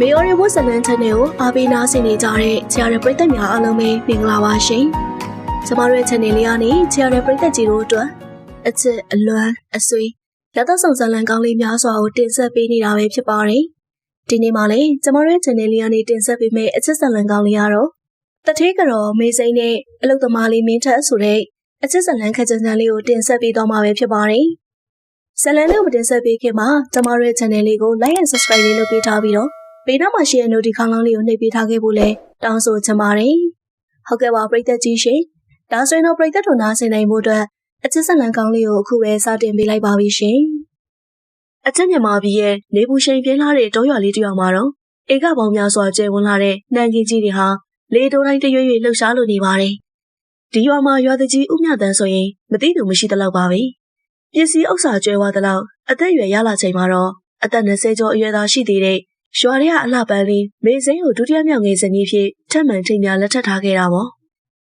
မေယော်ရီဝတ်စလန်ချန်နယ်ကိုအားပေးနားဆင်နေကြတဲ့ချာရပရိသတ်များအားလုံးပဲမင်္ဂလာပါရှင်။ကျမတို့ရဲ့ channel လေးကနေချာရပရိသတ်ကြီးတို့အတွက်အချစ်အလွမ်းအဆွေလက်သက်ဆောင်ဇလန်ကောင်းလေးများစွာကိုတင်ဆက်ပေးနေတာပဲဖြစ်ပါတယ်။ဒီနေ့မှလည်းကျမတို့ရဲ့ channel လေးကနေတင်ဆက်ပေးမယ့်အချစ်ဇလန်ကောင်းလေးကတော့တထေးကတော့မေစိမ့်နဲ့အလုသမားလေးမင်းထက်ဆိုတဲ့အချစ်ဇလန်ခက်ချန်ချန်လေးကိုတင်ဆက်ပေးတော့မှာပဲဖြစ်ပါတယ်။ဇလန်လေးကိုတင်ဆက်ပေးခင်မှာကျမတို့ရဲ့ channel လေးကို like and subscribe လေးလုပ်ပေးထားပြီးတော့ဘေးနားမှာရှိတဲ့ notification ကောင်းလေးကိုနှိပ်ပေးထားခဲ့ဖို့လဲတောင်းဆိုချင်ပါတယ်။ဟုတ်ကဲ့ပါပရိသတ်ကြီးရှင်။ဒါဆိုရင်တော့ပရိသတ်တို့နားဆင်နိုင်မှုအတွက်အချစ်ဇလန်ကောင်းလေးကိုအခုပဲစတင်ပေးလိုက်ပါပြီရှင်။အချစ်မြန်မာပြည်ရဲ့နေပူရှိန်ပြင်းလာတဲ့တောရွာလေးတစ်ရွာမှာတော့ဧကပေါင်းများစွာကျယ်ဝန်းလာတဲ့နှံခင်းကြီးတွေဟာလေတိုးတိုင်းတရွေ့ရွေ့လှုပ်ရှားလို့နေပါတယ်။ဒီရွာမှာရွာသူကြီးဦးမြတ်တန်းဆိုရင်မသိသူမရှိသလောက်ပါပဲ။ပစ္စည်းဥစ္စာကျွဲဝါသလောက်အသက်အရွယ်ရလာချိန်မှာတော့အသက်20ကျော်အရွယ်သားရှိသေးတဲ့ရွာထဲကအလှပန်းလေးမေစိမ့်ကိုဒုတိယမြောက်ငယ်ဇနီးဖြစ်ထက်မှန်ထိန်များလက်ထပ်ထားခဲ့တာပေါ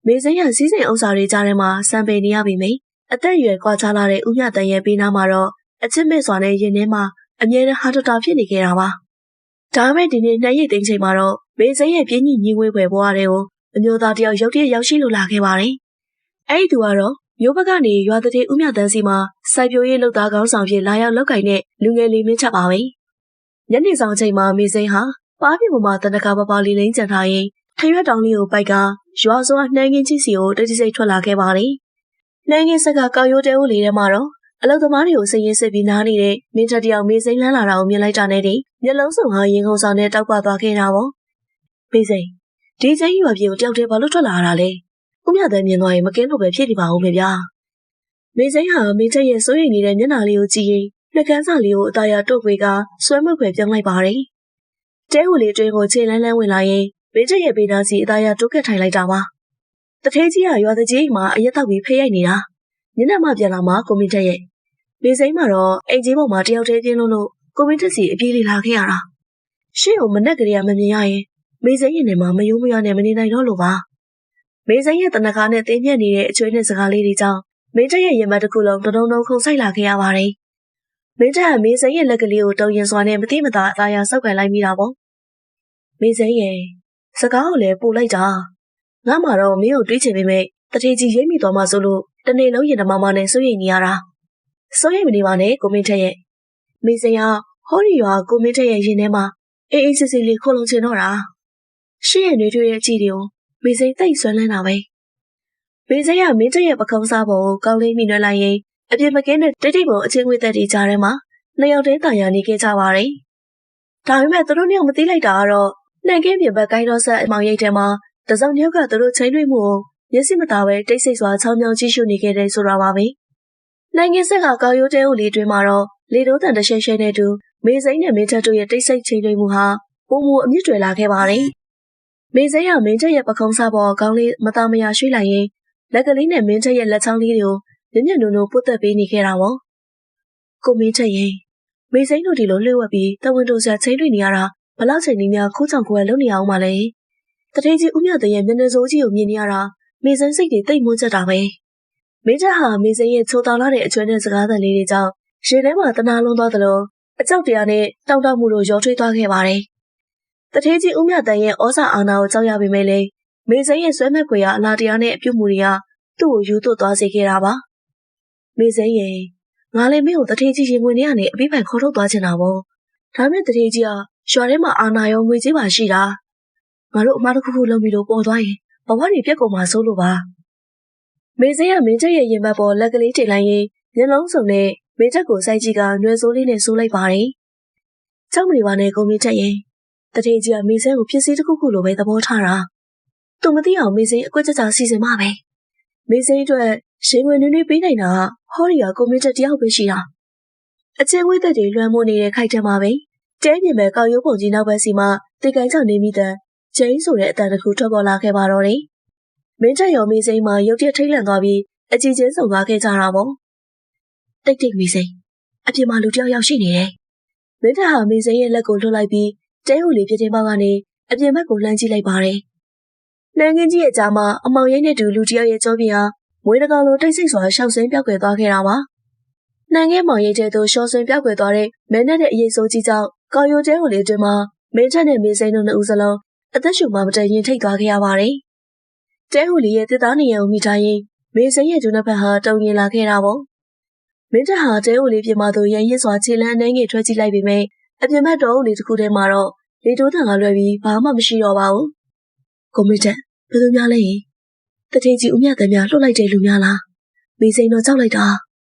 ့မေစိမ့်ရစီးစိမ်ဥစ္စာတွေကြားထဲမှာစံပေနေရပြီမိအသက်အရွယ်ကွာခြားလာတဲ့ဦးမြတ်တန်ရဲ့ပေးနာမှာတော့အချစ်မဲ့စွာနဲ့ရင်ထဲမှာအမြဲတမ်းဟာတတာဖြစ်နေခဲ့တာပါဒါပေမဲ့ဒီနေ့နှံ့ရိပ်သိမ်းချိန်မှာတော့မေစိမ့်ရဲ့ပြင်းညင်ညီငွေဖွယ်ဘဝတွေကိုအမျိုးသားတယောက်ရုတ်တရက်ရောက်ရှိလို့လာခဲ့ပါတယ်အဲ့ဒီသူကတော့မျိုးဘက်ကနေရွာတည်းဦးမြတ်တန်းစီမှာစိုက်ပျိုးရေးလုပ်သားကောင်းဆောင်ဖြစ်လာရောက်လောက်ကင်တဲ့လူငယ်လေးမင်းချက်ပါပဲညနေဆောင်ချိန်မှာမေစိမ့်ဟာပါးပြပေါ်မှာတနခါပပလေးလိမ့်ချန်ထားရင်ထရွက်တောင်လေးကိုပိုက်ကရွာစွာနှမ်းကင်းကြီးစီကိုတိတ်တိစိတ်ထွက်လာခဲ့ပါတယ်။နှမ်းကင်းဆက်ကကောက်ရိုးတဲဦးလေးထဲမှာတော့အလုသမားတွေကိုစိတ်ရင်းစစ်ပြီးနားနေတဲ့မင်းတယောက်မေစိမ့်လန်းလာတာကိုမြင်လိုက်တာနဲ့တည်းမျက်လုံးစုံဟာရင်ခုန်ဆောင်နဲ့တောက်ပသွားခဲ့တာပေါ့။မေစိမ့်ဒီချင်းရွာပြေကိုတယောက်တည်းဘာလို့ထွက်လာတာလဲ။ဦးမြတ်တဲ့မြင်သွားရင်မကင်းလို့ပဲဖြစ်နေပါဦးမေဗျာ။မေစိမ့်ဟာမင်းရဲ့စိုးရိမ်နေတဲ့မျက်နှာလေးကိုကြည့်ရင်နှကန်းစာလေးကိုအသားရတုတ်ခွေကဆွဲမွက်ခွေပြောင်းလိုက်ပါတယ်။တဲဟူလေးတွင်းကိုခြေလန်းလန်းဝင်လာရင်မင်းရဲ့ပေးသားစီအသားရတုတ်ခတ်ထိုင်လိုက်တာပါ။တထေးကြီးကရွာတကြီးမှာအရက်တောက်ပြီးဖိရိုက်နေတာ။ညနေမှပြန်လာမှကိုမင်းရဲ့မေစိမ့်မှာတော့အိမ်ကြီးပေါ်မှာတယောက်တည်းပြင်းလို့ကိုမင်းစီအပြေးလေးလာခဲ့ရတာ။ရှေ့ကိုမနဲ့ကလေးကမမြင်ရရင်မေစိမ့်ရင်ထဲမှာမယိုးမရနဲ့မနေနိုင်တော့လို့ပါ။မေစိမ့်ရဲ့တနခါနဲ့တင်းမြက်နေတဲ့အချွေးနဲ့စကားလေးတွေကြောင့်မင်းရဲ့ရင်မတစ်ခုလုံးတုံတုံခုန်ဆိုင်လာခဲ့ရပါတယ်။မင်းကမေစိမ့်ရဲ့လက်ကလေးကိုတုံရင်စွာနဲ့မတိမတာအသားရဆောက်ကန်လိုက်မိတာပေါ့မေစိမ့်ရဲ့စကားကိုလည်းပို့လိုက်တာငါမှတော့မင်းကိုတွေးချင်ပေမဲ့တထေးကြီးရိပ်မိသွားမှဆိုလို့တနေ့လုံးရင်တမမနဲ့စိုးရိမ်နေရတာစိုးရိမ်မနေပါနဲ့ကိုမင်းထက်ရဲ့မေစိမ့်ကဟောဒီရွာကိုမင်းထက်ရဲ့ရင်ထဲမှာအေးအေးစစ်စစ်လေးခိုးလုံချင်တော့တာရှေ့ရဲ့နေတွေ့ရဲ့ကြည်တွေကိုမေစိမ့်သိပ်ဆွမ်းလန်းတာပဲမေစိမ့်ကမင်းထက်ရဲ့ပခုံးစားပေါ်ကိုကောင်းလေးမိနှွှဲလိုက်ရင်အပြစ်မကင်းတဲ့တိတ်တိတ်ပုံအချင်းငွေသက်တွေကြားထဲမှာနှစ်ယောက်တည်းတာယာနေခဲ့ကြပါတယ်။ဒါပေမဲ့သူတို့နှစ်ယောက်မသိလိုက်တာကတော့နှံကင်းပြင်ဘက်ကိုင်းတော်ဆက်အမောင်ရိပ်ထဲမှာတစုံတစ်ယောက်ကသူတို့ချိန်တွေ့မှုကိုမျက်စိမသာပဲတိတ်ဆိတ်စွာချောင်းချောင်းကြည့်ရှုနေခဲ့တယ်ဆိုတာပါပဲ။နှံကင်းဆက်ကကောက်ရိုးတဲဦးလေးတွင်မှာတော့လေတိုးတန်တရှဲရှဲနဲ့တူမေစိမ့်နဲ့မင်းချက်တို့ရဲ့တိတ်ဆိတ်ချိန်တွေ့မှုဟာပုံမူအမြင့်တွေလာခဲ့ပါတယ်။မေစိမ့်ကမင်းချက်ရဲ့ပခုံးစားပေါ်ကောင်းလေးမသားမရရွှေ့လိုက်ရင်လက်ကလေးနဲ့မင်းချက်ရဲ့လက်ချောင်းလေးတွေကိုမျက်မျက်နှုံနှုံပုတ်သက်ပေးနေခဲ့တာပေါ့ကိုမင်းချက်ရင်မေစိမ့်တို့ဒီလိုလှည့်ဝက်ပြီးတဝန်တို့ဆရာချိန်တွေ့နေရတာဘလောက်ချိန်ကြီးများခိုးချောင်ကိုယ်လုံနေအောင်မလဲတထေးကြီးဦးမြတ်တဲ့ရဲ့မျက်နှာစိုးကြီးကိုမြင်နေရတာမေစိမ့်စိတ်တွေတိတ်မွန်းချက်တာပဲမင်းချက်ဟာမေစိမ့်ရဲ့ချိုးတောင်လာတဲ့အကျွမ်းနဲ့စကားသံလေးတွေကြောင့်ရေထဲမှာတနာလုံးသွားသလိုအကြောက်တရားနဲ့တောင့်တမှုတို့ရောထွေးသွားခဲ့ပါတယ်တထေးကြီးဦးမြတ်တဲ့ရဲ့ဩဇာအာဏာကိုကြောက်ရပေမဲ့လည်းမေစိမ့်ရဲ့ဆွဲမဲ့ခွေရအလားတရားနဲ့အပြုတ်မှုတွေကသူ့ကိုယူသွတ်သွားစေခဲ့တာပါမေစိမ့်ရဲ့ငါလည်းမင်းကိုတထေးကြီးရင်ဝင်နေရနေအပိပိုင်ခေါ်ထုတ်သွားချင်တာပေါ့ဒါမဲ့တထေးကြီးကရွာထဲမှာအာနာရောငွေကြေးပါရှိတာငါတို့အမားတစ်ခုခုလုပ်ပြီးတော့ပေါ်သွားရင်ဘဝတွေပြက်ကုန်မှာစိုးလို့ပါမေစိမ့်ကမင်းချက်ရဲ့ရင်ဘတ်ပေါ်လက်ကလေးထိလိုက်ရင်မျက်လုံးစုံနဲ့မင်းချက်ကိုစိုက်ကြည့်ကနွယ်စိုးလေးနဲ့စိုးလိုက်ပါတယ်ကြောက်မနေပါနဲ့ကိုမင်းချက်ရဲ့တထေးကြီးကမေစိမ့်ကိုဖြစ်စည်းတစ်ခုခုလိုပဲသဘောထားတာသူမသိအောင်မေစိမ့်အကွက်ကြကြစီစဉ်မှပဲမေစိမ့်အတွက်ရှင်ဝင်နေပေးနိုင်တာဟောဒီကကိုမင်းချက်တယောက်ပဲရှိတာအချင်းဝိသက်တွေလွှမ်းမိုးနေတဲ့ခိုက်ထဲမှာပဲတဲပြင်ပဲကောက်ရိုးပုံကြီးနောက်ဘက်စီမှာတေကိုင်းချနေမိတဲ့ဂျိန်းဆိုတဲ့အတန်တစ်ခုထွက်ပေါ်လာခဲ့ပါတော့တယ်မင်းချက်ရောမေစိမ့်မှာရုတ်တရက်ထိတ်လန့်သွားပြီးအကြည့်ချင်းဆုံသွားခဲ့ကြတာပေါ့တိတ်တိတ်မေစိမ့်အပြင်မှာလူတယောက်ရောက်ရှိနေတယ်မင်းထဟာမေစိမ့်ရဲ့လက်ကိုလွှတ်လိုက်ပြီးတဲဟူလေးပြတင်းပေါက်ကနေအပြင်ဘက်ကိုလှမ်းကြည့်လိုက်ပါတယ်နှံငင်းကြီးရဲ့ကြားမှာအမောင်ရိပ်နဲ့တူလူတယောက်ရဲ့ကြောပြဟာမွေးတကောင်လိုတိတ်ဆိတ်စွာရှောက်ဆင်းပြောက်ွယ်သွားခဲ့တာပါနှံငယ်မောင်ရိပ်တဲ့သူရှော့ဆွင်းပြောက်ွယ်သွားတဲ့မဲနဲ့တဲ့အရေးစိုးကြီးကြောင့်ကော်ရိုကျဲကိုလေးတွင်မှာ မင်းထက်နဲ့မင်းစိန်တို့နှစ်ဦးစလုံးအသက်ရှူမှမတည့်ရင်ထိတ်သွားခဲ့ရပါတယ်။တဲဟူလီရဲ့တစ်သားနေရံကိုမိထားရင်မင်းစိန်ရဲ့ဒုနှစ်ဖက်ဟာတုံရင်လာခဲ့တာပေါ့။မင်းထက်ဟာတဲဟူလီပြင်မာသူရန်ရစ်စွာခြေလန်းအနေငယ်ထွက်ကြည့်လိုက်ပေမဲ့အပြင်ဘက်တော်ဟူလီတစ်ခုထဲမှာတော့လေတိုးတန်ကလွယ်ပြီးဘာမှမရှိတော့ပါဘူး။ကိုမင်းထက်ဘယ်သူများလဲ။တထေးကြီးဦးမြတ်တန်းများလှုပ်လိုက်တဲ့လူများလား။မင်းစိန်တော့ကြောက်လိုက်တာ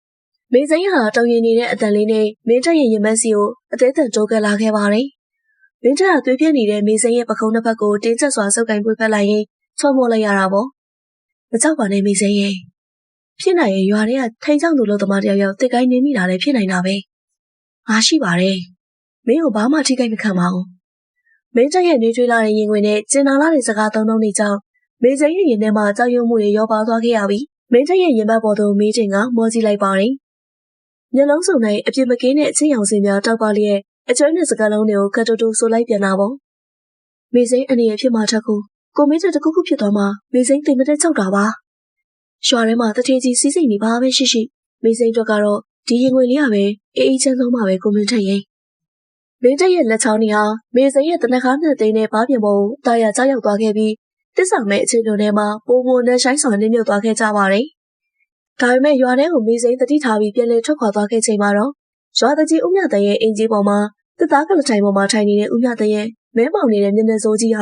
။မင်းစိန်ဟာတုံရင်နေတဲ့အတန်လေးနဲ့မင်းထက်ရဲ့ရင်မက်စီကိုအသေးအံတိုးကလာခဲ့ပါတယ်။မင်းထက်ကသွေးပြင်းနေတဲ့မင်းစိန်ရဲ့ပခုံးနှစ်ဖက်ကိုတင်းကျပ်စွာဆုပ်ကိုင်ပွေဖက်လိုက်ရင်ချော့မော့လိုက်ရတာပေါ့။မကြောက်ပါနဲ့မင်းစိန်ရဲ့ဖြစ်နိုင်ရင်ရွာထဲကထိန်ချောင်းသူလို့သမားတယောက်တစ်ကိုင်းနေမိတာလည်းဖြစ်နိုင်တာပဲ။ငါရှိပါတယ်။မင်းကိုဘာမှထိခိုက်မခံပါဘူး။မင်းတက်ရဲ့နေထွေးလာတဲ့ရင်ခွင်နဲ့ကျင်နာလာတဲ့စကားသုံးနေကြောင်းမင်းစိန်ရဲ့ရင်ထဲမှာကြောက်ရွံ့မှုတွေရောပါသွားခဲ့ရပြီးမင်းတက်ရဲ့ရင်ဘတ်ပေါ်သို့မေးချိန်ကမောကြည့်လိုက်ပါတယ်။မျက်လုံးစုံနဲ့အပြစ်မကင်းတဲ့အချင်းရောင်စင်များတောက်ပါလျက်အကျွမ်းနဲ့စကားလုံးတွေကိုကတ်တူတူဆိုလိုက်ပြန်တာပေါ့။မင်းစိန်အနေနဲ့ဖြစ်မှထက်ကိုမင်းတက်တခုခုဖြစ်သွားမှမင်းစိန်တိမ်မတက်ချောက်တာပါ။ရွာထဲမှာတထေးကြီးစီးစိမ်နေပါပဲရှိမင်းစိန်တို့ကတော့ဒီရင်ခွင်လေးရပဲအေးချမ်းဆုံးပါပဲကိုမင်းထက်ရဲ့မင်းတက်ရဲ့လက်ချောင်းကြီးဟာမင်းစိန်ရဲ့တနခါနှစ်သိန်းနဲ့ဘားပြင်ပေါ်ကိုတာယာကြောက်ရောက်သွားခဲ့ပြီးတစ္ဆာမဲ့အချင်းတို့ထဲမှာပိုမိုနဲ့ဆိုင်စွာနေမြုပ်သွားခဲ့ကြပါတယ်။ဒါပေမဲ့ရွာထဲကိုမင်းစိန်တတိထားပြီးပြန်လည်ထွက်ခွာသွားခဲ့ချိန်မှာတော့ရွာတကြီးဦးမြတ်တရဲ့အင်ကြီးပေါ်မှာတစ်သားကလထိုင်ပေါ်မှာထိုင်နေတဲ့ဦးမြတ်တရဲ့မဲမောင်နေတဲ့မျက်နှာစိုးကြီးဟ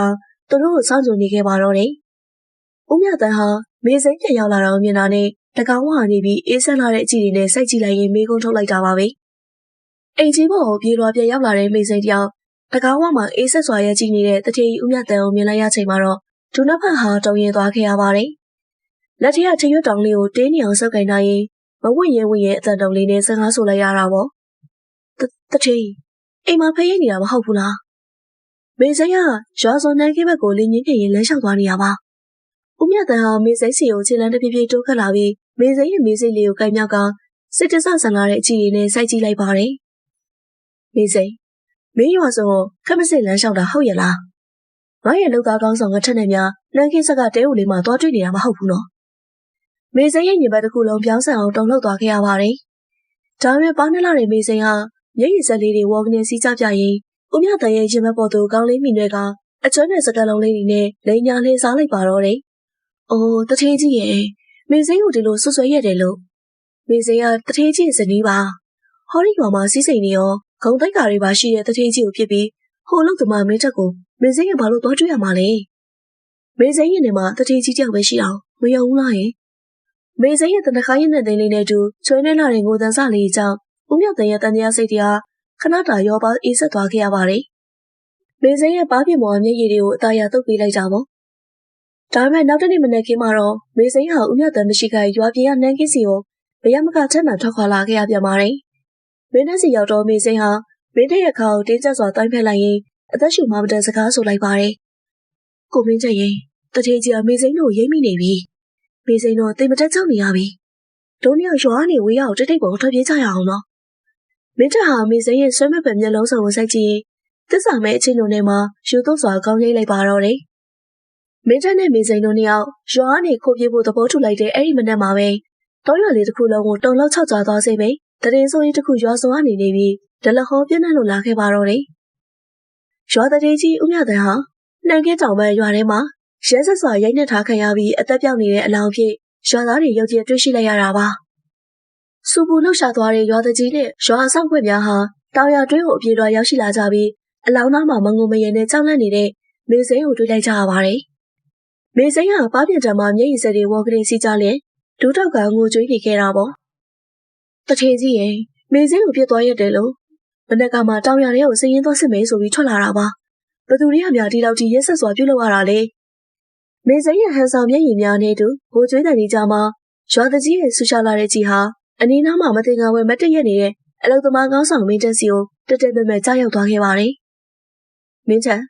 ာသူတို့ကိုစောင့်ကြိုနေခဲ့ပါတော့တယ်။ဦးမြတ်တဟာမင်းစိန်ပြန်ရောက်လာတော့မြင်တာနဲ့တကောင်းဝါနေပြီးအေးဆန်းလာတဲ့အကြည့်တွေနဲ့စိုက်ကြည့်လိုက်ရင်မေးခွန်းထုတ်လိုက်တာပါပဲ။အင်ကြီးပေါ်ကိုပြေးလွှာပြန်ရောက်လာတဲ့မင်းစိန်တယောက်တကောင်းဝါမှာအေးဆက်စွာရဲ့ကြည့်နေတဲ့တထေးဦးမြတ်တကိုမြင်လိုက်ရချိန်မှာတော့ဒုနှစ်ဖက်ဟာတုံရင်သွားခဲ့ရပါတယ်။လက်ထက်ထရွတ်တောင်လေးကိုတင်းနေအောင်ဆုပ်ကင်ထားရင်မဝင့်ရဲ့အတန်တုံလေးနဲ့စကားဆိုလိုက်ရတာပေါ့။တထေးအိမ်မှာဖျက်နေတာမဟုတ်ဘူးလား။မင်းစိန်ကရွာစုံနှမ်းခင်းဘက်ကိုလင်းငင်းပြရင်လမ်းလျှောက်သွားနေရပါ။ဦးမြတ်တန်ဟာမင်းစိန်စီကိုခြေလမ်းတစ်ပြေးပြေးတိုးခတ်လာပြီးမင်းစိန်ရဲ့မင်းစိန်လေးကိုကိုင်မြောက်ကစစ်တဆဆန်လာတဲ့အကြည့်ရည်နဲ့စိုက်ကြည့်လိုက်ပါတယ်။မင်းစိန်မင်းရွာစုံကိုခက်မစစ်လမ်းလျှောက်တာဟုတ်ရဲ့လား။ငါရဲ့လောက်သားကောင်းဆောင်ငါထက်နဲ့များနှမ်းခင်းဆက်ကတဲဦးလေးမှသွားတွေ့နေတာမဟုတ်ဘူးနော်။မင်းစိန်ရဲ့ညင်ဘက်တစ်ခုလုံးပြောင်းဆန်အောင်တုံလှုပ်သွားခဲ့ရပါတယ်။ဒါပေမဲ့ပါနှလာတဲ့မင်းစိန်ဟာမျက်ရည်စက်လေးတွေဝေါကနေစီးကြပြရင်ဦးမြတ်တန်ရဲ့ရင်ဘက်ပေါ်သို့ကောင်းလေးမိနွဲကအကျွမ်းနဲ့စကလုံးလေးတွေနဲ့လိန်ညာလေးစားလိုက်ပါတော့တယ်။အိုးတထေးကြီးရဲ့မင်းစိန်ကိုဒီလိုဆွဆွဲရတယ်လို့မင်းစိန်ကတထေးကြီးဇနီးပါ။ဟောဒီရွာမှာစီးစိမ်နေရောဂုံတိုက်ကာတွေပါရှိတဲ့တထေးကြီးကိုဖြစ်ပြီးဟိုလောက်တမမင်းတက်ကိုမင်းစိန်ကဘာလို့သွားတွေ့ရမှာလဲ။မင်းစိန်ရဲ့နေမှာတထေးကြီးတယောက်ပဲရှိအောင်မယုံဘူးလားဟင်။မင်းစိန်ရဲ့တနခါရင်နဲ့သိန်းလေးနဲ့တူချွေးနေလာတဲ့ငိုတန်းစလေးကြောင့်ဦးမြတ်တန်ရဲ့တန်တရားစိတ်တရားခဏတာရောပါအေးဆက်သွားခဲ့ရပါတယ်။မင်းစိန်ရဲ့ဘားပြင်ပေါ်မျက်ရည်တွေကိုအသာရတုပ်ပေးလိုက်ကြပေါ့။ဒါပေမဲ့နောက်တနေ့မနေ့ကမှတော့မင်းစိန်ဟာဦးမြတ်တန်မရှိခိုင်ရွာပြင်ကနန်းကင်းစီကိုဘရမကထက်မှန်ထွက်ခွာလာခဲ့ရပြန်ပါတယ်။မင်းနဲ့စီရောက်တော့မင်းစိန်ဟာမင်းတဲ့ရဲ့ခါကိုတင်းကျပ်စွာတိုင်းဖက်လိုက်ရင်အသက်ရှူမှမတန်စကားဆိုလိုက်ပါတယ်။ကိုမင်းချက်ရင်တထေးကြီးကမင်းစိန်တို့ရိမ့်မိနေပြီ။မင်းစိန်တို့တိမ်မတက်ချောက်နေရပြီ။ဒုံးမြောက်ရွာနေဝေးရောက်တိတ်တိတ်ပေါ်ထွက်ပြေးကြရအောင်နော်။မင်းတက်ဟာမင်းစိန်ရဲ့ဆွဲမဲ့ပံမျက်လုံးစုံကိုစိုက်ကြည့်ရင်တစ္ဆာမဲ့အချင်းတို့နဲ့မှယူသွစွာကောင်းရိပ်လိုက်ပါတော့တယ်။မင်းတက်နဲ့မင်းစိန်တို့နှစ်ယောက်ရွာနေခိုးပြေးဖို့သဘောတူလိုက်တဲ့အဲ့ဒီမနက်မှာပဲတောရွာလေးတစ်ခုလုံးကိုတုံလောက်ချောက်ကြသွားစေပဲတရင်ဆိုရင်တစ်ခုရွာစုံကနေနေပြီးဒလဟောပြင်းနဲ့လို့လာခဲ့ပါတော့တယ်။ရွာတရေကြီးဦးမြတ်တန်ဟာနှံကင်းတောင်ဘက်ရွာထဲမှာရဲဆက်စွာရိုက်နှက်ထားခံရပြီးအသက်ပြောက်နေတဲ့အလောင်းဖြစ်ရွာသားတွေရုတ်တရက်တွေ့ရှိလိုက်ရတာပါ။စူပူလှုပ်ရှားသွားတဲ့ရွာတကြီးနဲ့ရွာအဆောင်ခွက်များဟာတောင်ရတွင်းကိုအပြေတော်ရောက်ရှိလာကြပြီးအလောင်းသားမှာမငုံမရနဲ့ကြောက်လန့်နေတဲ့မေစိန်ကိုတွေ့လိုက်ကြရပါတယ်။မေစိန်ဟာပါးပြင်တံမှာမျက်ရည်စက်တွေဝေါကနေစီးကြလျက်ဒူးတောက်ကငိုကြွေးနေခဲ့တာပေါ့။တထေးကြီးရဲ့မေစိန်ကိုပြစ်သွားရတယ်လို့မနက်ကမှတောင်ရထဲကိုစည်ရင်သွားစစ်မယ်ဆိုပြီးထွက်လာတာပါ။ဘသူတွေကများဒီလောက်ကြီးရက်ဆက်စွာပြုတ်လောက်ရတာလေ။မေစိန်ရဲ့ဟန်ဆောင်မျက်ရည်များနဲ့တူငိုကြွေးတဲ့နေကြမှာရွာတကြီးရဲ့ဆူရှာလာတဲ့ကြီးဟာအနီးနားမှာမတင်ကားဝဲမတည့်ရက်နေတဲ့အလုသမားကောင်းဆောင်မင်းတက်စီကိုတက်တက်မဲ့မဲ့ကြားရောက်သွားခဲ့ပါတယ်။မင်းချန်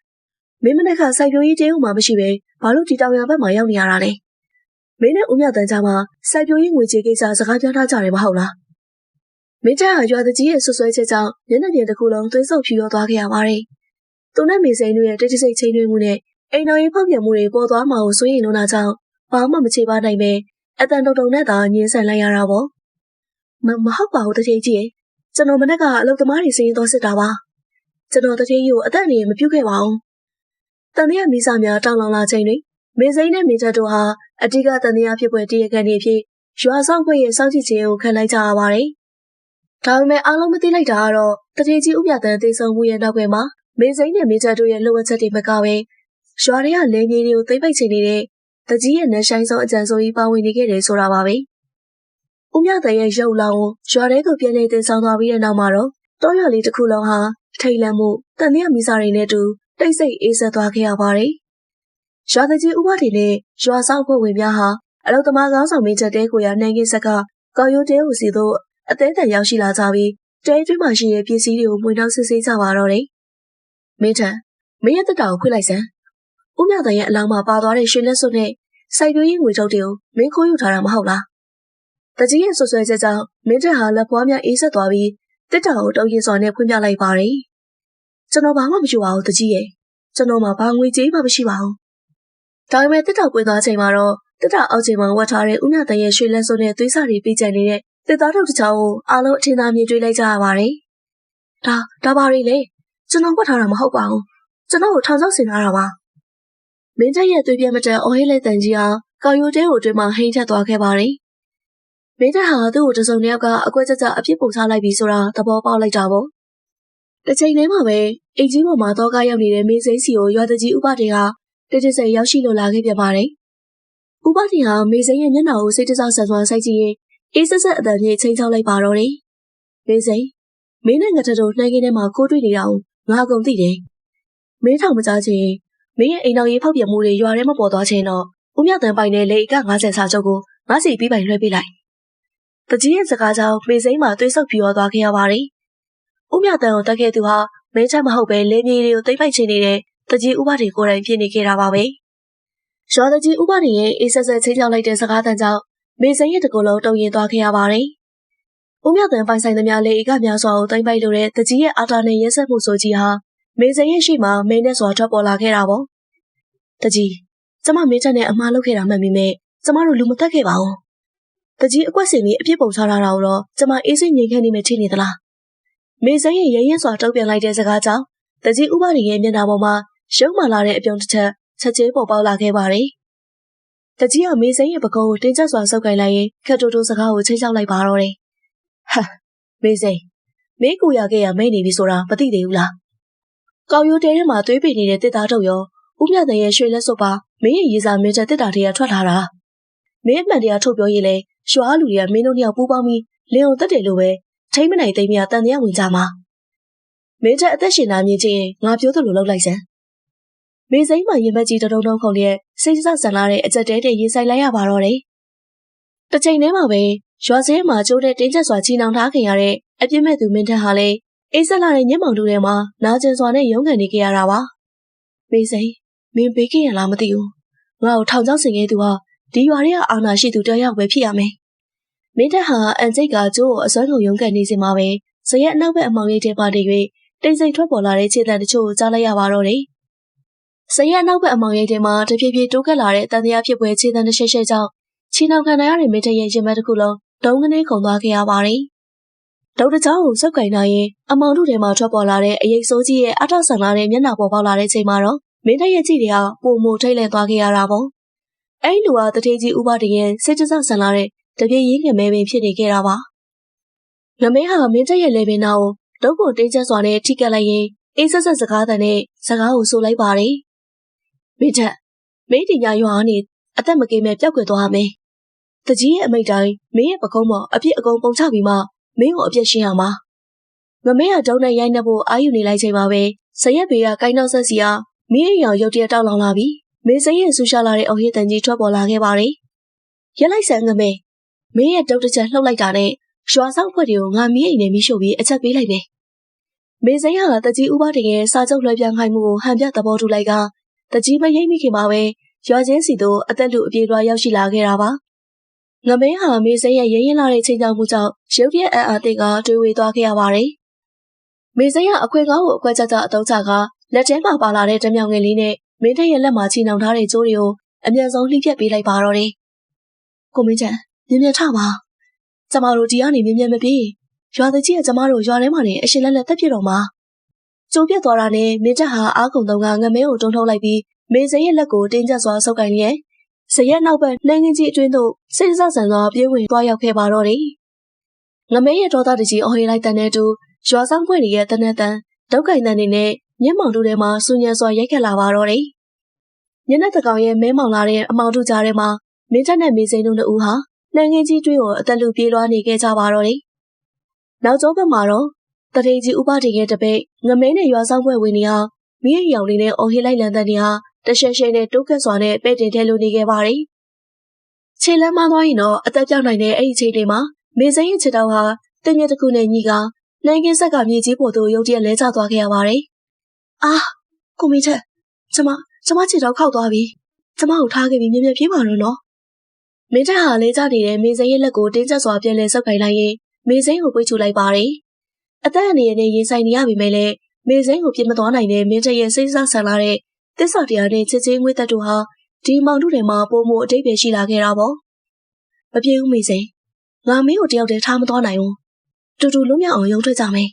မင်းမနက်ကစိုက်ပျိုးရေးတဲဦးမှာမရှိပဲဘာလို့ဒီတောင်ရဘက်မှာရောက်နေရတာလဲ။မင်းနဲ့ဦးမြတ်တန်ကြားမှာစိုက်ပျိုးရေးငွေကြေးကိစ္စစကားပြောထားကြတယ်မဟုတ်လား။မင်းချန်ဟာရွာတကြီးရဲ့ဆွဆွဲချက်ကြောင့်မျက်နှာပြင်တစ်ခုလုံးသွေးဆုပ်ဖြူရောသွားခဲ့ရပါတယ်။သူနဲ့မေစိန်တို့ရဲ့တိတ်တိစိတ်ချင်းတွင်မှုနဲ့အိမ်တော်ရေးဖောက်ပြန်မှုတွေပေါ်သွားမှာကိုစိုးရိမ်လွန်းတာကြောင့်ဘာမှမချေပါနိုင်ပဲအတန်တုံနဲ့သာညှင်းဆန်လိုက်ရတာပေါ့။မဟုတ်ပါဘူးတထေးကြီးကျွန်တော်မနက်ကအလုပ်သမားတွေစင်းရင်သွားစစ်တာပါ ကျွန်တော်တတိယကိုအသက်အန္တရာယ်မပြုခဲ့ပါဘူး။တန်တရားမိစားများတောင်းလောင်လာချိန်တွင်မင်းစိမ့်နဲ့မင်းချက်တို့ဟာအတိကတန်တရားဖြစ်ပွဲတရခံနေဖြစ်ရွာဆောင်ခွေရဲ့စောင့်ကြည့်ခြင်းကိုခံလိုက်ကြရပါတယ်။ဒါပေမဲ့အားလုံးမသိလိုက်တာကတော့တတိကြီးဥပြတန်တေဆုံမှုရဲ့နောက်ွယ်မှာမင်းစိမ့်နဲ့မင်းချက်တို့ရဲ့လိုအပ်ချက်တွေမကပဲရွာတွေကလင်းကြီးတွေကိုသိမ့်ပိတ်ချင်နေတဲ့တကြီးရဲ့နှဆိုင်ဆုံးအကြံဆိုကြီးပါဝင်နေခဲ့တယ်ဆိုတာပါပဲ။ဦးမြတန်ရဲ့ရုပ်လောင်ကိုရွာထဲကိုပြန်နေတင်ဆောင်သွားပြီးတဲ့နောက်မှာတော့တောရွာလေးတစ်ခုလုံးဟာထိတ်လန့်မှုတန်တရားမိစားတွေနဲ့တူတိတ်ဆိတ်အေးဆက်သွားခဲ့ရပါတယ်။ရွာတကြီးဥပဒေနဲ့ရွာဆောင်ဖွဲ့ဝင်များဟာအလုသမားကောင်းဆောင်မင်းချက်တဲကိုရနိုင်ကိစ္စကကော်ရိုတဲကိုစီတို့အသေးအံရောက်ရှိလာကြပြီးတဲတွင်းမှာရှိတဲ့ပစ္စည်းတွေကိုမွေနှောက်စစ်ဆေးကြပါတော့တယ်။မင်းထံမင်းရဲ့တက်တာကိုခွေလိုက်စမ်း။ဦးမြတန်ရဲ့အလောင်းမှာပါသွားတဲ့ရွှေလက်စွပ်နဲ့စိုက်ပျိုးရေးငွေထုတ်တွေကိုမင်းခိုးယူထားတာမဟုတ်လား။တကြီးရဲ့ဆွဆွဲချက်ကြောင့်မင်းတက်ဟာလက်ပွားများအေးဆက်သွားပြီးတက်တာကိုတုံးရင်စော်နဲ့ဖွင့်ပြလိုက်ပါတယ်။ကျွန်တော်ဘာမှမယူပါဘူးတကြီးရဲ့။ကျွန်တော်မှာဘာငွေကြေးမှမရှိပါဘူး။ဒါပေမဲ့တက်တာပွင့်သွားချိန်မှာတော့တက်တာအောက်ချိန်မှာဝတ်ထားတဲ့ဦးမြတန်ရဲ့ရွှေလက်စွပ်နဲ့သွေးစာတွေပေးကြနေတဲ့တက်သားထုတ်တစ်ချောင်းကိုအားလုံးအထင်သာမြင်တွေ့လိုက်ကြရပါတယ်။ဒါပါရီလေကျွန်တော်ဝတ်ထားတာမဟုတ်ပါဘူး။ကျွန်တော်ကိုထောင်ချောက်ဆင်ထားတာပါ။မင်းတက်ရဲ့သွေးပြတ်မတက်အော်ဟဲလေးတန်ကြီးဟာကော်ရိုတဲကိုအတွင်းမှာဟိန်းချက်သွားခဲ့ပါတယ်။မင်းတက်ဟာသူ့ကိုတစုံတစ်ယောက်ကအကွက်ကြကြအပြစ်ပုံချလိုက်ပြီးဆိုတာသဘောပေါက်လိုက်တာပေါ့။တစ်ချိန်တည်းမှာပဲအိတ်ကြီးပေါ်မှာတော့ကားရောက်နေတဲ့မင်းစိမ့်စီကိုရွာတကြီးဥပဒေဟာတိတ်တိတ်ဆိတ်ရောက်ရှိလို့လာခဲ့ပြန်ပါတယ်။ဥပဒေဟာမင်းစိမ့်ရဲ့မျက်နှာကိုစိတ်တဆောက်ဆန်စွာစိုက်ကြည့်ရင်အေးဆက်ဆက်အတန်ကြီးချိန်ချောက်လိုက်ပါတော့တယ်။မင်းစိမ့်မင်းနဲ့ငါတို့နှိုင်းခင်းထဲမှာကိုတွေ့နေတာကိုငါအကုန်သိတယ်။မင်းထောင်မကြချင်မင်းရဲ့အိမ်တော်ရေးဖောက်ပြန်မှုတွေရွာထဲမှာပေါ်သွားခြင်းတော့ဦးမြတန်ပိုင်နဲ့လေက90စာချုပ်ကိုငါစီပြီးပိုင်လွှဲပေးလိုက်။တကြီးရဲ့စကားကြောင့်မေစိမ့်မှာသွေးဆုပ်ပြီးသွားခဲ့ရပါတယ်။ဦးမြတန်ကိုတက်ခဲ့သူဟာမင်းချက်မဟုတ်ပဲလေမြေတွေကိုသိမ့်ပိုက်ချင်နေတဲ့တကြီးဥပဒေကိုယ်တိုင်ဖြစ်နေခဲ့တာပါပဲ။ရွာတကြီးဥပဒေရဲ့အေးဆက်ဆက်ချင်းချောက်လိုက်တဲ့စကားတန်ကြောင့်မေစိမ့်ရဲ့တကူလုံးတုံရင်သွားခဲ့ရပါတယ်။ဦးမြတန်ပိုင်ဆိုင်သမျှလေကများစွာကိုသိမ့်ပိုက်လို့တဲ့တကြီးရဲ့အာတာနဲ့ရဲစက်မှုဆိုကြီးဟာမေစိမ့်ရဲ့ရှိမှမင်းနဲ့စွာထွက်ပေါ်လာခဲ့တာပေါ့။တကြီးကျမမင်းချက်နဲ့အမှားလုပ်ခဲ့တာမှန်ပေမဲ့ကျမတို့လူမတက်ခဲ့ပါဘူး။တကြီးအကွက်စင်ပြီးအပြစ်ပုံချလာတာတော့ကျမအေးစိတ်ငြိမ်ခဲ့နေမှထိနေသလား။မေစိမ့်ရဲ့ရဲရဲစွာတုံ့ပြန်လိုက်တဲ့စကားကြောင့်တကြီးဥပဒေရဲ့မျက်နှာပေါ်မှာရုံးမှလာတဲ့အပြုံးတစ်ချက်ချက်ချင်းပေါ်ပေါက်လာခဲ့ပါတယ်။တကြီးကမေစိမ့်ရဲ့ပကုံးကိုတင်းကျပ်စွာဆုပ်ကိုင်လိုက်ရင်ခက်တိုးတိုးစကားကိုချိန်ချောက်လိုက်ပါတော့တယ်။ဟာမေစိမ့်မင်းကိုရခဲ့ရမိတ်နေပြီဆိုတာမသိသေးဘူးလား။ကော်ရိုတဲထဲမှာသွေးပေနေတဲ့တစ်သားထုတ်ရောဦးမြတန်ရဲ့ရွှေလက်စွပ်ပါမင်းရဲ့ရေစာမင်းချက်တစ်တာတည်းကထွက်လာတာ။မင်းအမှန်တရားထုတ်ပြောရင်လေရွှာလူတွေကမင်းတို့နှစ်ယောက်ပူးပေါင်းပြီးလင်းအောင်တက်တယ်လို့ပဲထိမ့်မနိုင်သိမ်းမြတန်တရားဝင်ကြမှာ။မင်းချက်အသက်ရှင်လာမြင်ချင်းငါပြောသလိုလုပ်လိုက်စမ်း။မေစိမ့်မှရင်ဘက်ကြီးတုံတုံခုန်လျက်စိတ်ဆဆန်လာတဲ့အကြက်တဲတဲ့ရင်ဆိုင်လိုက်ရပါတော့တယ်။တစ်ချိန်တည်းမှာပဲရွာစဲမှာကျိုးတဲ့တင်းကျပ်စွာချီနှောင်ထားခင်ရတဲ့အပြစ်မဲ့သူမင်းထက်ဟာလေအေးဆက်လာတဲ့ညမောင်တူထဲမှာနာကျင်စွာနဲ့ရုန်းကန်နေကြရတာပါ။မေစိမ့်မင်းပေးခဲ့ရလားမသိဘူး။ငါ့ကိုထောင်ချောက်ဆင်ခဲ့သူဟာဒီရွာထဲကအာဏာရှိသူတယောက်ပဲဖြစ်ရမယ်။မင်းထက်ဟာအန်စိတ်ကကျိုးကိုအစွမ်းကုန်ရုန်းကန်နေစင်မှာပဲဇရက်အနောက်ဘက်အမောင်ရိပ်ထဲပါနေ၍တိမ်စိတ်ထွက်ပေါ်လာတဲ့ခြေတံတချို့ကိုကြားလိုက်ရပါတော့တယ်။ဇရက်အနောက်ဘက်အမောင်ရိပ်ထဲမှာတဖြည်းဖြည်းတိုးကပ်လာတဲ့တန်တရားဖြစ်ပွဲခြေတံတစ်ရှဲရှဲကြောင့်ချီနှောင်ခံရတဲ့မင်းထက်ရဲ့ရင်ဘတ်တစ်ခုလုံးဒုံကနေခုန်သွားခဲ့ရပါတယ်။ဒုံတစ်ချောင်းကိုစုပ်ကိုင်နိုင်ရင်အမောင်တို့ထဲမှာထွက်ပေါ်လာတဲ့အရေးစိုးကြီးရဲ့အထောက်ဆန်လာတဲ့မျက်နှာပေါ်ပေါက်လာတဲ့ချိန်မှာတော့မင်းထက်ရဲ့ကြည့်တွေကပုံမထိတ်လန့်သွားခဲ့ရတာပေါ့။အဲ့လူဟာတထေးကြီးဥပဒေရဲ့စိတ်ကြဆန်လာတဲ့တပြေးရင်းငမဲပင်ဖြစ်နေခဲ့တာပါ။ငမဲဟာမင်းထက်ရဲ့လေပင်နာကိုဒုံကိုတင်းကျပ်စွာနဲ့ထိကပ်လိုက်ရင်အေးဆက်ဆက်စကားတန်နဲ့စကားကိုဆိုလိုက်ပါတယ်။မင်းထက်မင်းဒီညရွာကနေအသက်မကင်းမဲ့ပျောက်ကွယ်သွားမယ်။တကြီးရဲ့အမိတ်တိုင်းမင်းရဲ့ပကုံးပေါ်အပြစ်အကုန်ပုံချပြီးမှမင်းကိုအပြစ်ရှင်းရမှာ။ငမဲကဒုံနဲ့ရိုက်နှက်ဖို့အာယူနေလိုက်ချိန်မှာပဲဇရက်ဘေးကကိုင်းနောက်ဆက်စီကမင်းရဲ့ရုပ်တရက်တောက်လောင်လာပြီးမင်းစိမ့်ရဲ့ဆူရှာလာတဲ့အော်ဟစ်တန်ကြီးထွက်ပေါ်လာခဲ့ပါတယ်။ရက်လိုက်ဆန်းငမဲမင်းရဲ့တုတ်တစ်ချက်လှုပ်လိုက်တာနဲ့ရွာဆောင်ဖွဲ့တွေကိုငါမီးအိမ်နဲ့မီးရှို့ပြီးအချက်ပေးလိုက်မယ်။မင်းစိမ့်ဟာတကြီးဥပဒေရဲ့စာချုပ်လွှဲပြောင်းခိုင်းမှုကိုဟန်ပြသဘောတူလိုက်ကတကြီးမရိပ်မိခင်ပါပဲရွာချင်းစီတို့အသက်လူအပြေလွှာရောက်ရှိလာခဲ့တာပါ။ငမဲဟာမင်းစိမ့်ရဲ့ရင်းရင်လာတဲ့ချိန်ကြောင်မှုကြောင့်ရုပ်ရက်အံ့အားသင့်ကတွေးဝေသွားခဲ့ရပါတယ်။မင်းစိမ့်ကအခွင့်ကောင်းကိုအခွက်ချအတုံးချကလက်ထဲမှာပါလာတဲ့တမြောင်ငယ်လေးနဲ့မင်းထက်ရဲ့လက်မှာချီနှောင်ထားတဲ့ကြိုးတွေကိုအမြန်ဆုံးလှိပြက်ပေးလိုက်ပါတော့တယ်။ကိုမင်းချန်မြင်မြင်ထပါ။ကျမတို့ဒီကနေမြင်မြင်မပြေး။ရွာတကြီးကကျမတို့ရွာထဲမှာနေအရှင်လက်လက်တက်ပြစ်တော်မှာ ကျုံပြတ်သွားတာနဲ့မင်းတက်ဟာအားကုန်တုံးကငမဲကိုတွန်းထုတ်လိုက်ပြီးမေစိန်ရဲ့လက်ကိုတင်းကျပ်စွာဆုပ်ကိုင်လျက်ဇရက်နောက်ဘက်နှင်းငင်းကြီးအတွင်းသို့စိတ်ဆဆန်စွာပြေးဝင်သွားရောက်ခဲ့ပါတော့တယ်။ငမဲရဲ့ဒေါသတကြီးအော်ဟစ်လိုက်တဲ့တူရွာဆောင်ဖွင့်ရဲ့တနက်တန်ဒုက္ခိန်တန်တွေနဲ့မျက်မှောင်တို့ထဲမှာစူညံစွာရိုက်ခတ်လာပါတော့တယ်။ညနေတကောင်ရဲ့မဲမောင်လာတဲ့အမောင်တို့ကြားထဲမှာမင်းတက်နဲ့မေစိန်တို့နှစ်ဦးဟာနှင်းငင်းကြီးတွင်းကိုအသက်လူပြေးလွှားနေခဲ့ကြပါတော့တယ်။နောက်ကျောဘက်မှာတော့တထေကြီးဥပဒေရဲ့တပိတ်ငမဲနဲ့ရွာဆောင်ဖွင့်ဝင်နေဟာမိရဲ့ရောင်လေးနဲ့အော်ဟစ်လိုက်လန်တဲ့နေဟာတရှက်ရှဲနဲ့တိုးကက်စွာနဲ့ပဲ့တင်ထဲလိုနေခဲ့ပါတယ်။ခြေလမ်းမသွားရင်တော့အသက်ပြောင်းနိုင်တဲ့အဲ့ဒီချိန်တွေမှာမေစိန်ရဲ့ခြေထောက်ဟာတင်းမြစ်တစ်ခုနဲ့ညီကနှင်းကင်းဆက်ကမြေကြီးပေါ်သို့ရုတ်တရက်လဲကျသွားခဲ့ရပါတယ်။အာကိုမင်းချက်ကျမခြေထောက်ခောက်သွားပြီ။ကျမကိုထားခဲ့ပြီးမြင်မြင်ပြေးပါတော့နော်။မင်းတက်ဟာလဲကျနေတဲ့မေစိန်ရဲ့လက်ကိုတင်းကျပ်စွာပြန်လဲဆုပ်ကိုင်လိုက်ရင်မေစိန်ကိုပွေ့ချူလိုက်ပါတယ်။အသက်အန္တရာယ်နဲ့ရင်ဆိုင်နေရပြီမဲ့လည်းမေစိန်ကိုပြစ်မသွားနိုင်တဲ့မင်းတက်ရဲ့စိတ်ဆဆန်လာတဲ့သစ္စာတရားနဲ့ချစ်ချင်းငွေသက်တို့ဟာဒီမောင်တို့ထဲမှာပုံမှုအတိတ်ပဲရှိလာခဲ့တာပေါ့။မပြေဘူးမေစိန်ငါမင်းကိုတယောက်တည်းထားမသွားနိုင်ဘူး။တူတူလုံးမြောက်အောင်ရုံထွက်ကြမယ်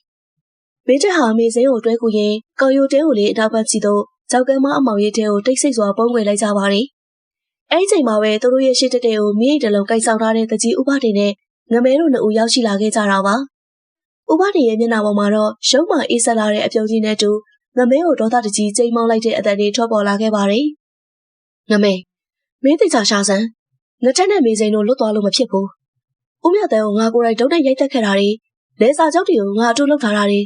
။မင်းတက်ဟာမေစိန်ကိုတွဲကူရင်ကော်ရိုတဲကိုလေအနောက်ဘက်စီတော့ကြောက်ကမ်းမအမောင်ရဲ့တဲကိုတိတ်ဆိတ်စွာပုံငွေလိုက်ကြပါတယ်။အဲဒီချိန်မှာပဲသူတို့ရဲ့ရှေ့တက်တဲ့ကိုမိတလုံးကိုက်ဆောင်ထားတဲ့တကြီးဥပဒေနဲ့ငမဲတို့နှစ်ဦးရောက်ရှိလာခဲ့ကြတာပါ။ဥပဒေရဲ့မျက်နှာပေါ်မှာတော့ရုံးမှအေးဆက်လာတဲ့အပြုံးကြီးနဲ့တူငမဲကိုဒေါသတကြီးချိန်မောင်းလိုက်တဲ့အတန်တွေထွက်ပေါ်လာခဲ့ပါတယ်။ငမဲမင်းသိချာရှာစမ်းငါတက်နဲ့မေစိန်တို့လွတ်သွားလို့မဖြစ်ဘူး။ဦးမြတ်တဲ့ကိုငါကိုယ်တိုင်ဒုတ်နဲ့ရိုက်တက်ခဲ့တာတွေလဲစာကြောက်တွေကိုငါအတူလုပ်ထားတာတွေ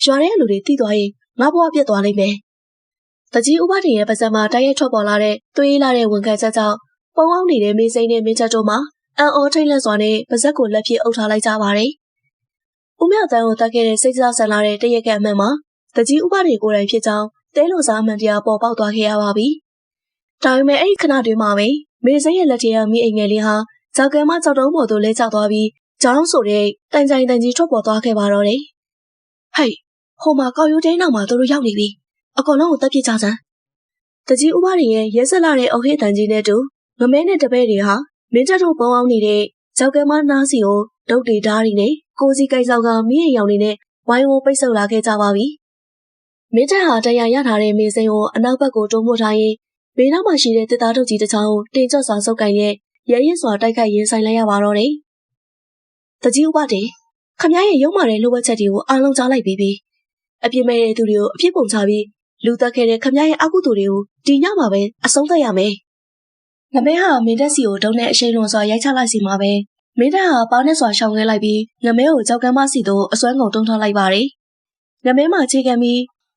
ရွာထဲလူတွေသိသွားရင်ငါဘဝပြတ်သွားလိမ့်မယ်။တကြီးဥပဒေရဲ့ပါစံမှာတိုက်ရိုက်ထွက်ပေါ်လာတဲ့သွေးလာတဲ့ဝန်ခံချက်ကြောင့်ပုံအောင်နေတဲ့မေစိန်နဲ့မင်းချက်တို့မှာအံ့ဩထိတ်လန့်စွာနဲ့ပါဇက်ကိုလက်ဖြင့်အုပ်ထားလိုက်ကြပါတယ်။ဦးမြတ်တဲ့ကိုတက်ခဲ့တဲ့စိတ်ဆဆန်လာတဲ့တရက်ကအမှန်မှာတကြီးဥပဒေကိုယ်တိုင်ဖြစ်ကြောင်းတဲလိုစားအမှန်တရားပေါ်ပေါက်သွားခဲ့ရပါပြီ။ဒါပေမဲ့အဲ့ဒီခဏတွင်းမှာပဲမေစိန်ရဲ့လက်ထဲကမိအိမ်ငယ်လေးဟာကြောက်ကမ်းမကြောက်တုံးပေါ်သို့လဲကျသွားပြီးကြောင်းဆိုတဲ့တိုင်ကြိုင်တန်ကြီးထွက်ပေါ်သွားခဲ့ပါတော့တယ်။ဟိုက်ဟိုမှာကောက်ရိုးတဲနောက်မှာသူတို့ရောက်နေပြီ။အကောင်လုံးကိုတပ်ပစ်ကြစမ်း။တကြီးဥပဒေရဲ့ရဲဆက်လာတဲ့အုတ်ဟစ်တန်ကြီးနဲ့တူငမဲနဲ့တပည့်တွေဟာမင်းတက်တို့ပုံအောင်နေတဲ့ကြောက်ကမ်းမနားစီကိုဒုတ်တွေဓားတွေနဲ့ကိုစီကိုက်ဆောင်ကမိရဲ့ရောင်တွေနဲ့ဝိုင်းဝန်းပိတ်ဆို့လာခဲ့ကြပါပြီ။မင်းတက်ဟာတရားရထားတဲ့မေစိန်ကိုအနောက်ဘက်ကိုတွန်းပို့ထားရင်ဘေးနောက်မှာရှိတဲ့တစ်သားထုတ်ကြီးတစ်ချောင်းကိုတင်ကျစွာဆုပ်ကိုင်ရဲ့ရဲရင်စွာတိုက်ခိုက်ရင်ဆိုင်လိုက်ရပါတော့တယ်။တကြီးဥပဒေခမရဲ့ရုံးမာတဲ့လိုအပ်ချက်တွေကိုအားလုံးကြားလိုက်ပြီးအပြစ်မဲ့တဲ့သူတွေကိုအပြစ်ပုံချပြီးလူသက်ခဲ့တဲ့ခမရဲ့အကုသိုလ်တွေကိုဒီညမှာပဲအဆုံးသတ်ရမယ်။ငမဲဟာမင်းတက်စီကိုဒုံနဲ့အရှိန်လွန်စွာရိုက်ချလိုက်စီမှာပဲမင်းတက်ဟာပေါင်းနဲ့စွာရှောင်ခဲလိုက်ပြီးငမဲကိုကြောက်ကမ်းမစီသို့အစွမ်းကုန်တွန်းထားလိုက်ပါတယ်။ငမဲမှာခြေခံပြီ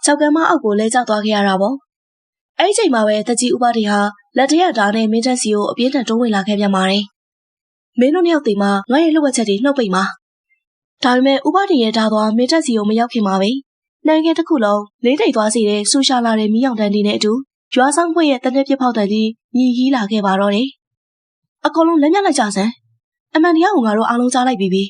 းကြောက်ကမ်းမအောက်ကိုလဲကျသွားခဲ့ရတာပေါ့။အဲဒီချိန်မှာပဲတကြီးဥပဒေဟာလက်ထက်ဓာတ်နဲ့မင်းတက်စီကိုအပြင်းထန်တွန်းဝင်လာခဲ့ပြန်ပါတယ်။မင်းတို့နှစ်ယောက်တည်းမှာငါရဲ့လှုပ်ဝက်ချက်တွေနှုတ်ပိတ်မှာ။ဒါပေမဲ့ဥပဒေရဲ့ဓာတ်သွားမင်းတက်စီကိုမရောက်ခင်မှာပဲနိုင်ငံတစ်ခုလုံးလေးတိတ်သွားစေတဲ့ဆူရှာလာတဲ့မီးရောင်တန်းတွေနဲ့အတူရွာဆောင်ဖွဲ့ရဲ့တနက်ပြဖောက်တန်းကြီးညီကြီးလာခဲ့ပါတော့တယ်။အကောင်လုံးလက်ညှက်လိုက်ကြစမ်းအမှန်တရားကိုငါတို့အားလုံးကြားလိုက်ပြီ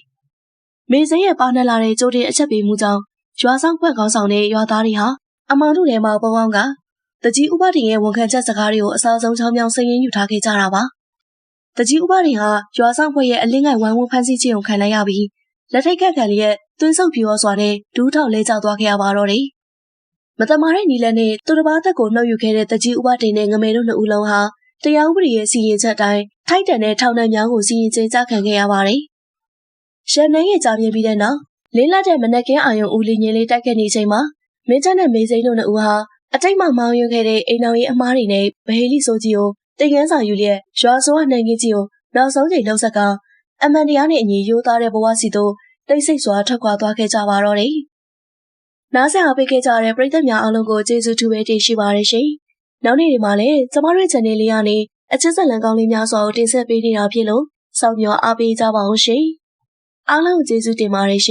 ။မေစိန်ရဲ့ပါနှက်လာတဲ့ကြိုးတင်အချက်ပေးမှုကြောင့်ရွာဆောင်ဖွဲ့ကောင်းဆောင်တဲ့ရွာသားတွေဟာအမောင်တို့ထဲမှာပုံအောင်ကတကြီးဥပဒေရဲ့ဝန်ခံချက်စကားတွေကိုအစားဆုံးချောင်းမြောင်းစိတ်ရင်းယူထားခဲ့ကြတာပါ။တကြီးဥပဒေဟာရွာဆောင်ဖွဲ့ရဲ့အလင်းငယ်ဝိုင်းဝန်းဖန်ဆီးခြင်းကိုခံလိုက်ရပြီးလက်ထိတ်ခတ်ခံလျက်သွင်းဆုပ်ပြောစွာနဲ့ဒူးထောက်လဲကျသွားခဲ့ရပါတော့တယ်။မတမာတဲ့နီလန်နဲ့သူတစ်ပါးသက်ကိုနှုတ်ယူခဲ့တဲ့တကြီးဥပဒေနဲ့ငမဲတို့နှစ်ဦးလုံးဟာတရားဥပဒေရဲ့စီရင်ချက်တိုင်းထိုက်တန်တဲ့ထောင်နှံများကိုစီရင်ခြင်းကြခံခဲ့ရပါတယ်။ရှမ်းနှင်းရဲ့ကြာမြင့်ပြီးတဲ့နောက်လေးလက်တဲ့မနက်ကင်းအာယုံဦးလီငင်းလေးတိုက်ခဲ့နေချိန်မှာမင်းချက်နဲ့မေစိန်တို့နှစ်ဦးဟာအတိတ်မှမောင်းယူခဲ့တဲ့အိမ်တော်ရဲ့အမားတွေနဲ့ဗဟေလိဆိုကြီးကိုတင်ကန်းစာယူလျက်ရွာစိုးနှံကြီးကြီးကိုနောက်ဆုံးချိန်လှုပ်ဆက်ကအမှန်တရားနဲ့အညီရိုးသားတဲ့ဘဝစီသို့တိတ်ဆိတ်စွာထွက်ခွာသွားခဲ့ကြပါတော့တယ်။နားဆင်အားပေးခဲ့ကြတဲ့ပရိသတ်များအားလုံးကိုကျေးဇူးတူပဲတင်ရှိပါရရှင်။နောက်နေ့ဒီမှာလည်းကျမတို့ channel လေးကနေအချစ်ဇလံကောင်းလေးများစွာကိုတင်ဆက်ပေးနေတာဖြစ်လို့စောင့်မျှော်အားပေးကြပါအောင်ရှင်။အားလုံးကျေးဇူးတင်ပါတယ်